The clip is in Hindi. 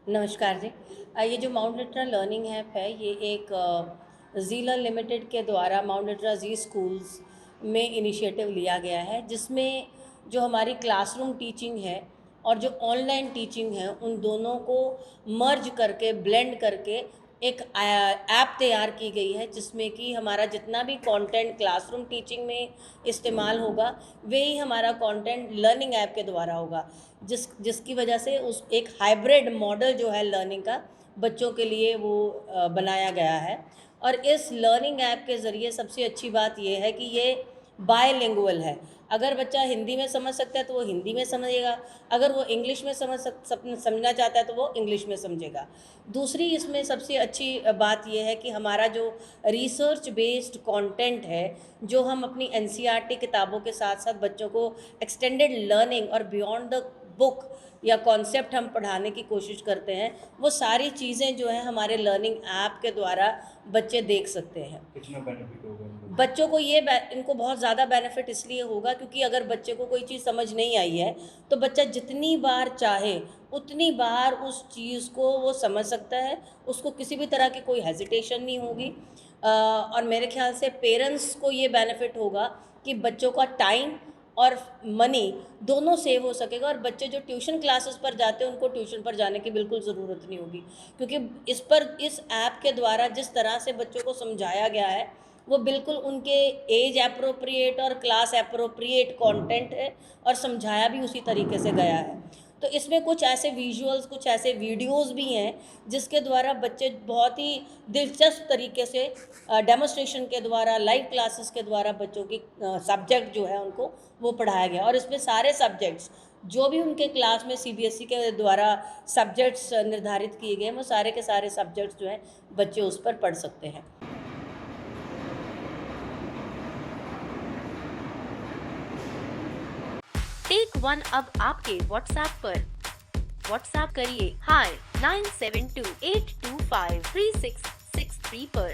नमस्कार जी। ये जो माउंट लिटरा लर्निंग ऐप है, ये एक ज़ीला लिमिटेड के द्वारा माउंट लिटरा जी स्कूल्स में इनिशिएटिव लिया गया है, जिसमें जो हमारी क्लासरूम टीचिंग है और जो ऑनलाइन टीचिंग है, उन दोनों को मर्ज करके, ब्लेंड करके एक ऐप तैयार की गई है, जिसमें कि हमारा जितना भी कंटेंट क्लासरूम टीचिंग में इस्तेमाल होगा, वही हमारा कंटेंट लर्निंग ऐप के द्वारा होगा। जिसकी वजह से उस एक हाइब्रिड मॉडल जो है लर्निंग का बच्चों के लिए वो बनाया गया है। और इस लर्निंग ऐप के ज़रिए सबसे अच्छी बात ये है कि ये बायलिंगुअल है। अगर बच्चा हिंदी में समझ सकता है तो वो हिंदी में समझेगा, अगर वो इंग्लिश में समझना चाहता है तो वो इंग्लिश में समझेगा। दूसरी इसमें सबसे अच्छी बात ये है कि हमारा जो रिसर्च बेस्ड कंटेंट है, जो हम अपनी एनसीईआरटी किताबों के साथ साथ बच्चों को एक्सटेंडेड लर्निंग और बियॉन्ड द बुक या कॉन्सेप्ट हम पढ़ाने की कोशिश करते हैं, वो सारी चीज़ें जो हैं हमारे लर्निंग ऐप के द्वारा बच्चे देख सकते हैं। कितना बेनिफिट होगा इनको? बच्चों को इनको बहुत ज़्यादा बेनिफिट इसलिए होगा क्योंकि अगर बच्चे को कोई चीज़ समझ नहीं आई है, तो बच्चा जितनी बार चाहे उतनी बार उस चीज़ को वो समझ सकता है, उसको किसी भी तरह की कोई हेजिटेशन नहीं होगी। और मेरे ख्याल से पेरेंट्स को ये बेनिफिट होगा कि बच्चों का टाइम और मनी दोनों सेव हो सकेगा, और बच्चे जो ट्यूशन क्लासेस पर जाते हैं उनको ट्यूशन पर जाने की बिल्कुल ज़रूरत नहीं होगी, क्योंकि इस ऐप के द्वारा जिस तरह से बच्चों को समझाया गया है, वो बिल्कुल उनके एज एप्रोप्रिएट और क्लास एप्रोप्रिएट कंटेंट है, और समझाया भी उसी तरीके से गया है। तो इसमें कुछ ऐसे विजुअल्स, कुछ ऐसे वीडियोस भी हैं जिसके द्वारा बच्चे बहुत ही दिलचस्प तरीके से डेमोस्ट्रेशन के द्वारा, लाइव क्लासेस के द्वारा बच्चों की सब्जेक्ट जो है उनको वो पढ़ाया गया। और इसमें सारे सब्जेक्ट्स जो भी उनके क्लास में सीबीएसई के द्वारा सब्जेक्ट्स निर्धारित किए गए हैं, वो सारे के सारे सब्जेक्ट्स जो हैं बच्चे उस पर पढ़ सकते हैं। टेक वन अब आपके व्हाट्सएप पर। व्हाट्सएप करिए हाय 9728253663 पर।